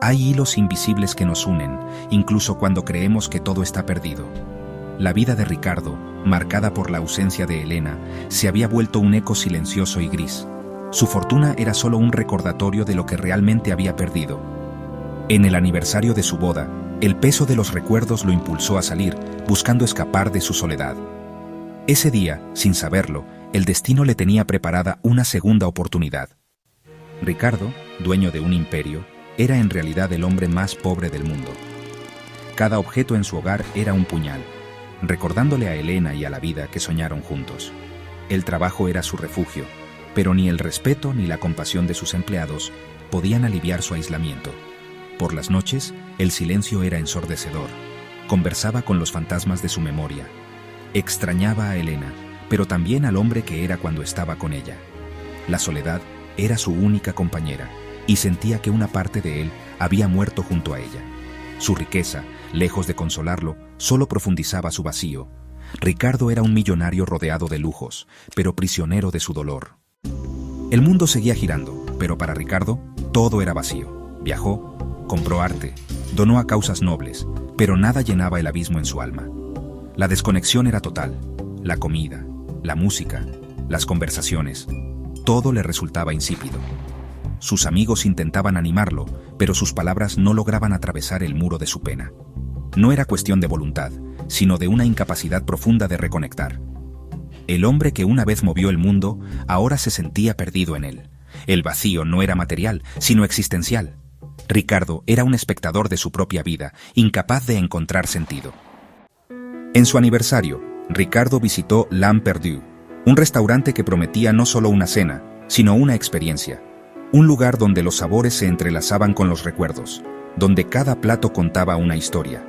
Hay hilos invisibles que nos unen, incluso cuando creemos que todo está perdido. La vida de Ricardo, marcada por la ausencia de Elena, se había vuelto un eco silencioso y gris. Su fortuna era solo un recordatorio de lo que realmente había perdido. En el aniversario de su boda, el peso de los recuerdos lo impulsó a salir, buscando escapar de su soledad. Ese día, sin saberlo, el destino le tenía preparada una segunda oportunidad. Ricardo, dueño de un imperio, era en realidad el hombre más pobre del mundo. Cada objeto en su hogar era un puñal, recordándole a Elena y a la vida que soñaron juntos. El trabajo era su refugio, pero ni el respeto ni la compasión de sus empleados podían aliviar su aislamiento. Por las noches, el silencio era ensordecedor. Conversaba con los fantasmas de su memoria. Extrañaba a Elena, pero también al hombre que era cuando estaba con ella. La soledad era su única compañera, y sentía que una parte de él había muerto junto a ella. Su riqueza, lejos de consolarlo, solo profundizaba su vacío. Ricardo era un millonario rodeado de lujos, pero prisionero de su dolor. El mundo seguía girando, pero para Ricardo todo era vacío. Viajó, compró arte, donó a causas nobles, pero nada llenaba el abismo en su alma. La desconexión era total. La comida, la música, las conversaciones, todo le resultaba insípido. Sus amigos intentaban animarlo, pero sus palabras no lograban atravesar el muro de su pena. No era cuestión de voluntad, sino de una incapacidad profunda de reconectar. El hombre que una vez movió el mundo, ahora se sentía perdido en él. El vacío no era material, sino existencial. Ricardo era un espectador de su propia vida, incapaz de encontrar sentido. En su aniversario, Ricardo visitó L'Âme Perdue, un restaurante que prometía no solo una cena, sino una experiencia. Un lugar donde los sabores se entrelazaban con los recuerdos, donde cada plato contaba una historia.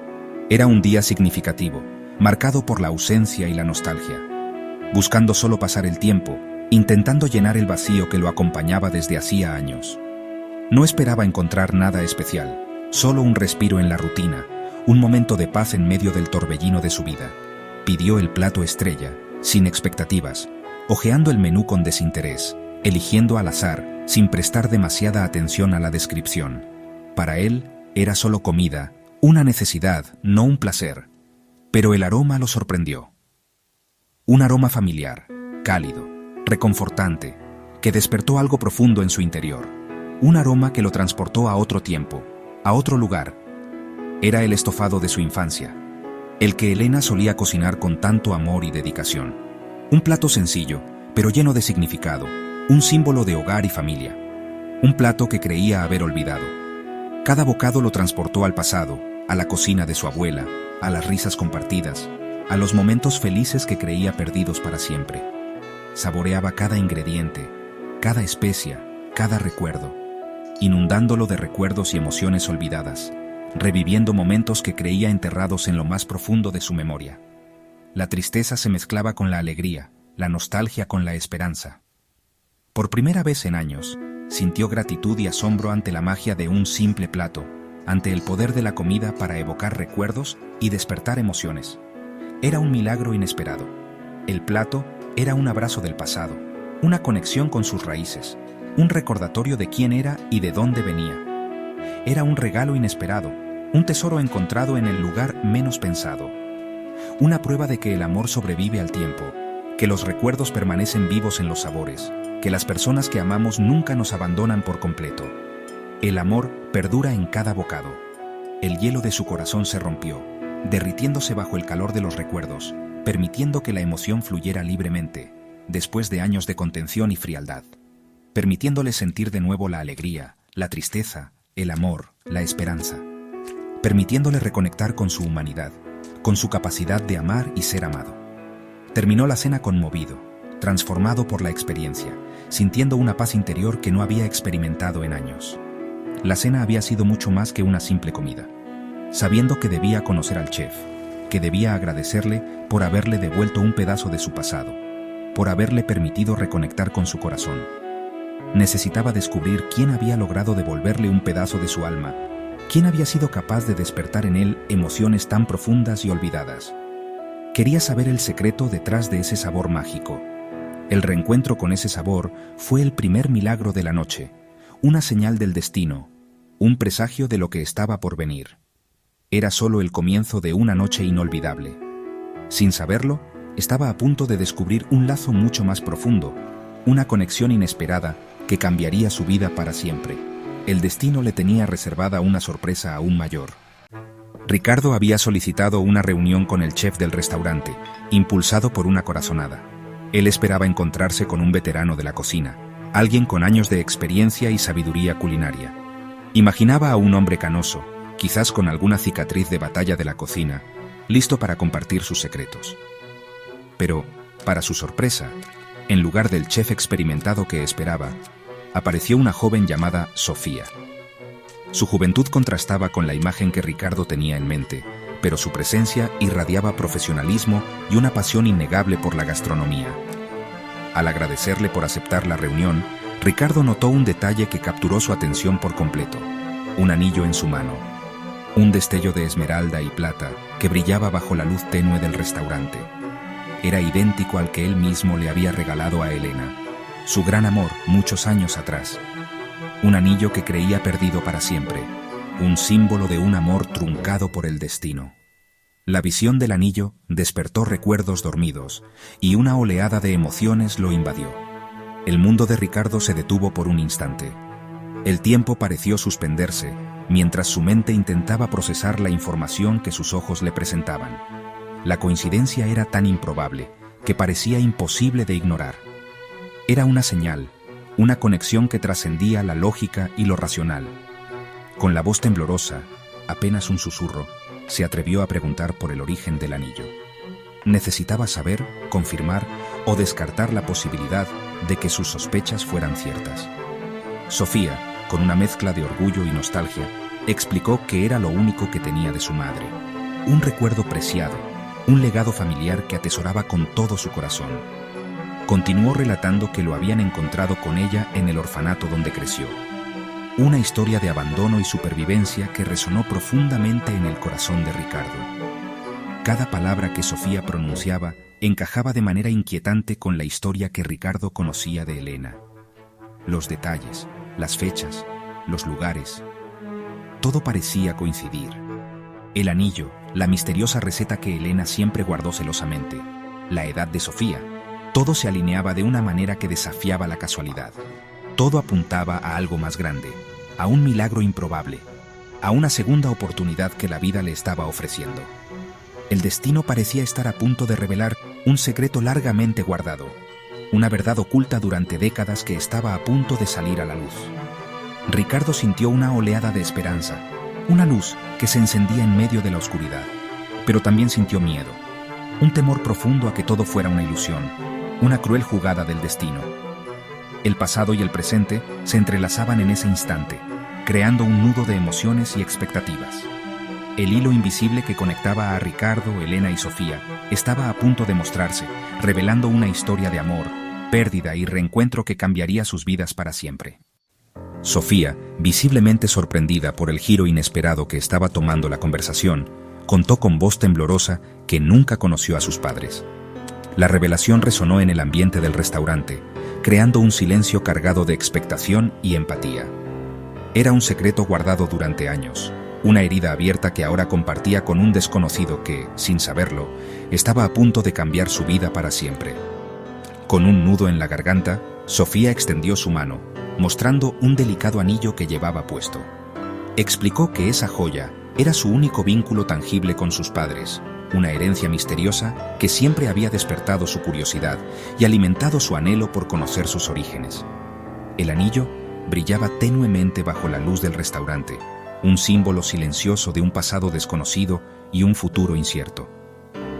Era un día significativo, marcado por la ausencia y la nostalgia. Buscando solo pasar el tiempo, intentando llenar el vacío que lo acompañaba desde hacía años. No esperaba encontrar nada especial, solo un respiro en la rutina, un momento de paz en medio del torbellino de su vida. Pidió el plato estrella, sin expectativas, hojeando el menú con desinterés, eligiendo al azar, sin prestar demasiada atención a la descripción. Para él, era solo comida, una necesidad, no un placer. Pero el aroma lo sorprendió. Un aroma familiar, cálido, reconfortante, que despertó algo profundo en su interior. Un aroma que lo transportó a otro tiempo, a otro lugar. Era el estofado de su infancia, el que Elena solía cocinar con tanto amor y dedicación. Un plato sencillo, pero lleno de significado, un símbolo de hogar y familia. Un plato que creía haber olvidado. Cada bocado lo transportó al pasado, a la cocina de su abuela, a las risas compartidas, a los momentos felices que creía perdidos para siempre. Saboreaba cada ingrediente, cada especia, cada recuerdo, inundándolo de recuerdos y emociones olvidadas, reviviendo momentos que creía enterrados en lo más profundo de su memoria. La tristeza se mezclaba con la alegría, la nostalgia con la esperanza. Por primera vez en años, sintió gratitud y asombro ante la magia de un simple plato, ante el poder de la comida para evocar recuerdos y despertar emociones. Era un milagro inesperado. El plato era un abrazo del pasado, una conexión con sus raíces, un recordatorio de quién era y de dónde venía. Era un regalo inesperado, un tesoro encontrado en el lugar menos pensado. Una prueba de que el amor sobrevive al tiempo, que los recuerdos permanecen vivos en los sabores, que las personas que amamos nunca nos abandonan por completo. El amor perdura en cada bocado. El hielo de su corazón se rompió, derritiéndose bajo el calor de los recuerdos, permitiendo que la emoción fluyera libremente, después de años de contención y frialdad, permitiéndole sentir de nuevo la alegría, la tristeza, el amor, la esperanza, permitiéndole reconectar con su humanidad, con su capacidad de amar y ser amado. Terminó la cena conmovido, transformado por la experiencia, sintiendo una paz interior que no había experimentado en años. La cena había sido mucho más que una simple comida. Sabiendo que debía conocer al chef, que debía agradecerle por haberle devuelto un pedazo de su pasado, por haberle permitido reconectar con su corazón. Necesitaba descubrir quién había logrado devolverle un pedazo de su alma, quién había sido capaz de despertar en él emociones tan profundas y olvidadas. Quería saber el secreto detrás de ese sabor mágico. El reencuentro con ese sabor fue el primer milagro de la noche, una señal del destino, un presagio de lo que estaba por venir. Era solo el comienzo de una noche inolvidable. Sin saberlo, estaba a punto de descubrir un lazo mucho más profundo, una conexión inesperada que cambiaría su vida para siempre. El destino le tenía reservada una sorpresa aún mayor. Ricardo había solicitado una reunión con el chef del restaurante, impulsado por una corazonada. Él esperaba encontrarse con un veterano de la cocina, alguien con años de experiencia y sabiduría culinaria. Imaginaba a un hombre canoso, quizás con alguna cicatriz de batalla de la cocina, listo para compartir sus secretos. Pero, para su sorpresa, en lugar del chef experimentado que esperaba, apareció una joven llamada Sofía. Su juventud contrastaba con la imagen que Ricardo tenía en mente, pero su presencia irradiaba profesionalismo y una pasión innegable por la gastronomía. Al agradecerle por aceptar la reunión, Ricardo notó un detalle que capturó su atención por completo: un anillo en su mano, un destello de esmeralda y plata que brillaba bajo la luz tenue del restaurante. Era idéntico al que él mismo le había regalado a Elena, su gran amor muchos años atrás. Un anillo que creía perdido para siempre, un símbolo de un amor truncado por el destino. La visión del anillo despertó recuerdos dormidos y una oleada de emociones lo invadió. El mundo de Ricardo se detuvo por un instante. El tiempo pareció suspenderse mientras su mente intentaba procesar la información que sus ojos le presentaban. La coincidencia era tan improbable que parecía imposible de ignorar. Era una señal, una conexión que trascendía la lógica y lo racional. Con la voz temblorosa, apenas un susurro, se atrevió a preguntar por el origen del anillo. Necesitaba saber, confirmar o descartar la posibilidad de que sus sospechas fueran ciertas. Sofía, con una mezcla de orgullo y nostalgia, explicó que era lo único que tenía de su madre. Un recuerdo preciado, un legado familiar que atesoraba con todo su corazón. Continuó relatando que lo habían encontrado con ella en el orfanato donde creció. Una historia de abandono y supervivencia que resonó profundamente en el corazón de Ricardo. Cada palabra que Sofía pronunciaba encajaba de manera inquietante con la historia que Ricardo conocía de Elena. Los detalles, las fechas, los lugares, todo parecía coincidir. El anillo, la misteriosa receta que Elena siempre guardó celosamente, la edad de Sofía, todo se alineaba de una manera que desafiaba la casualidad. Todo apuntaba a algo más grande, a un milagro improbable, a una segunda oportunidad que la vida le estaba ofreciendo. El destino parecía estar a punto de revelar un secreto largamente guardado, una verdad oculta durante décadas que estaba a punto de salir a la luz. Ricardo sintió una oleada de esperanza, una luz que se encendía en medio de la oscuridad, pero también sintió miedo, un temor profundo a que todo fuera una ilusión, una cruel jugada del destino. El pasado y el presente se entrelazaban en ese instante, creando un nudo de emociones y expectativas. El hilo invisible que conectaba a Ricardo, Elena y Sofía estaba a punto de mostrarse, revelando una historia de amor, pérdida y reencuentro que cambiaría sus vidas para siempre. Sofía, visiblemente sorprendida por el giro inesperado que estaba tomando la conversación, contó con voz temblorosa que nunca conoció a sus padres. La revelación resonó en el ambiente del restaurante, creando un silencio cargado de expectación y empatía. Era un secreto guardado durante años, una herida abierta que ahora compartía con un desconocido que, sin saberlo, estaba a punto de cambiar su vida para siempre. Con un nudo en la garganta, Sofía extendió su mano, mostrando un delicado anillo que llevaba puesto. Explicó que esa joya era su único vínculo tangible con sus padres, una herencia misteriosa que siempre había despertado su curiosidad y alimentado su anhelo por conocer sus orígenes. El anillo brillaba tenuemente bajo la luz del restaurante, un símbolo silencioso de un pasado desconocido y un futuro incierto.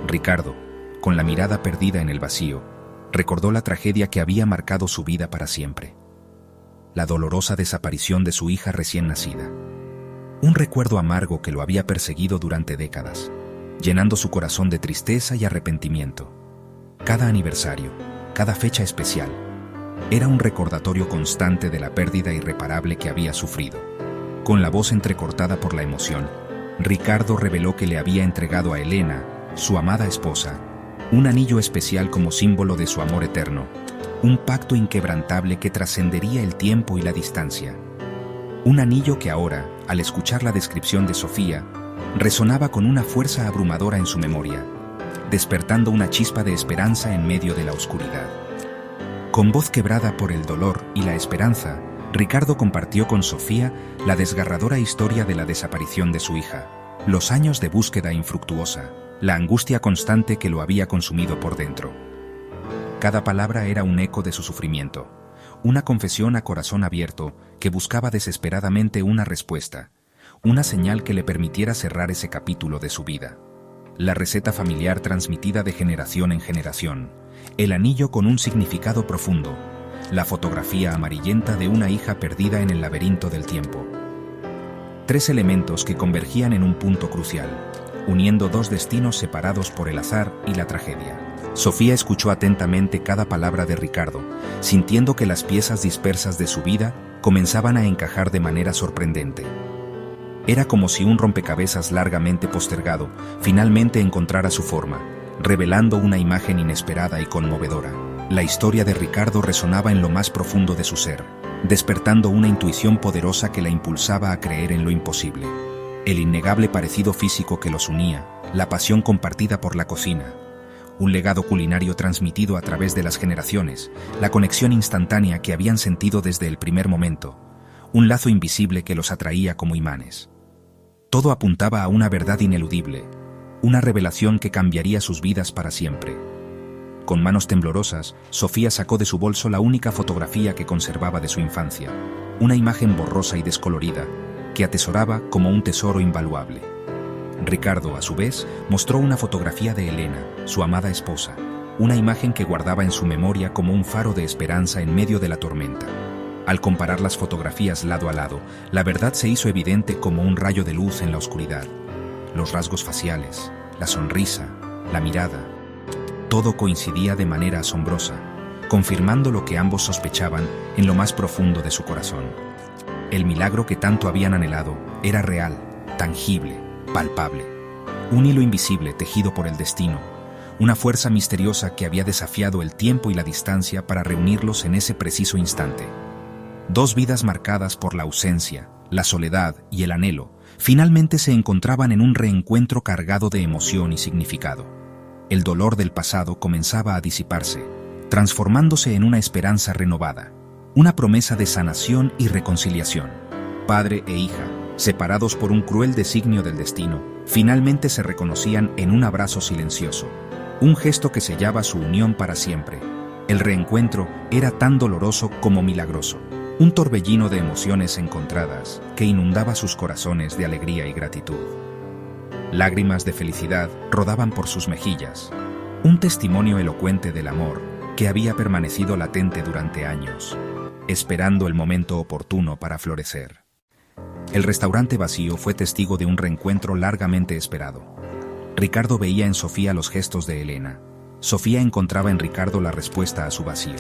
Ricardo, con la mirada perdida en el vacío, recordó la tragedia que había marcado su vida para siempre. La dolorosa desaparición de su hija recién nacida. Un recuerdo amargo que lo había perseguido durante décadas, llenando su corazón de tristeza y arrepentimiento. Cada aniversario, cada fecha especial, era un recordatorio constante de la pérdida irreparable que había sufrido. Con la voz entrecortada por la emoción, Ricardo reveló que le había entregado a Elena, su amada esposa, un anillo especial como símbolo de su amor eterno, un pacto inquebrantable que trascendería el tiempo y la distancia. Un anillo que ahora, al escuchar la descripción de Sofía, resonaba con una fuerza abrumadora en su memoria, despertando una chispa de esperanza en medio de la oscuridad. Con voz quebrada por el dolor y la esperanza, Ricardo compartió con Sofía la desgarradora historia de la desaparición de su hija, los años de búsqueda infructuosa, la angustia constante que lo había consumido por dentro. Cada palabra era un eco de su sufrimiento, una confesión a corazón abierto que buscaba desesperadamente una respuesta, una señal que le permitiera cerrar ese capítulo de su vida. La receta familiar transmitida de generación en generación, el anillo con un significado profundo, la fotografía amarillenta de una hija perdida en el laberinto del tiempo. Tres elementos que convergían en un punto crucial, uniendo dos destinos separados por el azar y la tragedia. Sofía escuchó atentamente cada palabra de Ricardo, sintiendo que las piezas dispersas de su vida comenzaban a encajar de manera sorprendente. Era como si un rompecabezas largamente postergado finalmente encontrara su forma, revelando una imagen inesperada y conmovedora. La historia de Ricardo resonaba en lo más profundo de su ser, despertando una intuición poderosa que la impulsaba a creer en lo imposible. El innegable parecido físico que los unía, la pasión compartida por la cocina, un legado culinario transmitido a través de las generaciones, la conexión instantánea que habían sentido desde el primer momento, un lazo invisible que los atraía como imanes. Todo apuntaba a una verdad ineludible, una revelación que cambiaría sus vidas para siempre. Con manos temblorosas, Sofía sacó de su bolso la única fotografía que conservaba de su infancia, una imagen borrosa y descolorida, que atesoraba como un tesoro invaluable. Ricardo, a su vez, mostró una fotografía de Elena, su amada esposa, una imagen que guardaba en su memoria como un faro de esperanza en medio de la tormenta. Al comparar las fotografías lado a lado, la verdad se hizo evidente como un rayo de luz en la oscuridad. Los rasgos faciales, la sonrisa, la mirada, todo coincidía de manera asombrosa, confirmando lo que ambos sospechaban en lo más profundo de su corazón. El milagro que tanto habían anhelado era real, tangible, palpable. Un hilo invisible tejido por el destino, una fuerza misteriosa que había desafiado el tiempo y la distancia para reunirlos en ese preciso instante. Dos vidas marcadas por la ausencia, la soledad y el anhelo, finalmente se encontraban en un reencuentro cargado de emoción y significado. El dolor del pasado comenzaba a disiparse, transformándose en una esperanza renovada, una promesa de sanación y reconciliación. Padre e hija, separados por un cruel designio del destino, finalmente se reconocían en un abrazo silencioso, un gesto que sellaba su unión para siempre. El reencuentro era tan doloroso como milagroso. Un torbellino de emociones encontradas que inundaba sus corazones de alegría y gratitud. Lágrimas de felicidad rodaban por sus mejillas, un testimonio elocuente del amor que había permanecido latente durante años, esperando el momento oportuno para florecer. El restaurante vacío fue testigo de un reencuentro largamente esperado. Ricardo veía en Sofía los gestos de Elena. Sofía encontraba en Ricardo la respuesta a su vacío.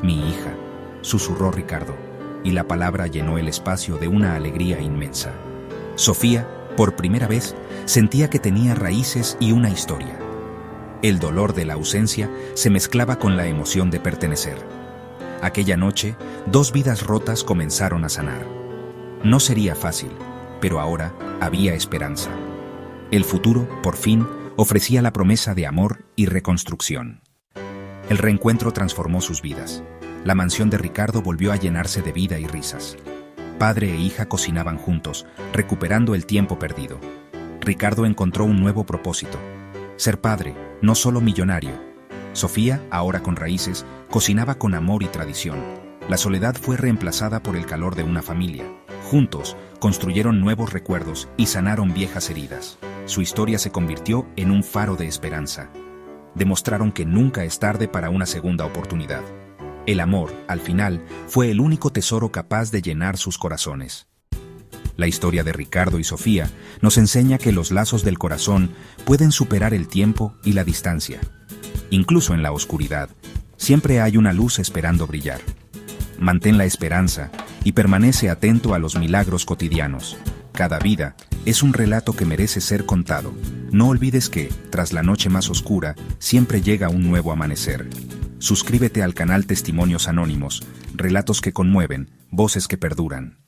«Mi hija», susurró Ricardo, y la palabra llenó el espacio de una alegría inmensa. Sofía, por primera vez, sentía que tenía raíces y una historia. El dolor de la ausencia se mezclaba con la emoción de pertenecer. Aquella noche, dos vidas rotas comenzaron a sanar. No sería fácil, pero ahora había esperanza. El futuro, por fin, ofrecía la promesa de amor y reconstrucción. El reencuentro transformó sus vidas. La mansión de Ricardo volvió a llenarse de vida y risas. Padre e hija cocinaban juntos, recuperando el tiempo perdido. Ricardo encontró un nuevo propósito: ser padre, no solo millonario. Sofía, ahora con raíces, cocinaba con amor y tradición. La soledad fue reemplazada por el calor de una familia. Juntos, construyeron nuevos recuerdos y sanaron viejas heridas. Su historia se convirtió en un faro de esperanza. Demostraron que nunca es tarde para una segunda oportunidad. El amor, al final, fue el único tesoro capaz de llenar sus corazones. La historia de Ricardo y Sofía nos enseña que los lazos del corazón pueden superar el tiempo y la distancia. Incluso en la oscuridad, siempre hay una luz esperando brillar. Mantén la esperanza y permanece atento a los milagros cotidianos. Cada vida es un relato que merece ser contado. No olvides que, tras la noche más oscura, siempre llega un nuevo amanecer. Suscríbete al canal Testimonios Anónimos, relatos que conmueven, voces que perduran.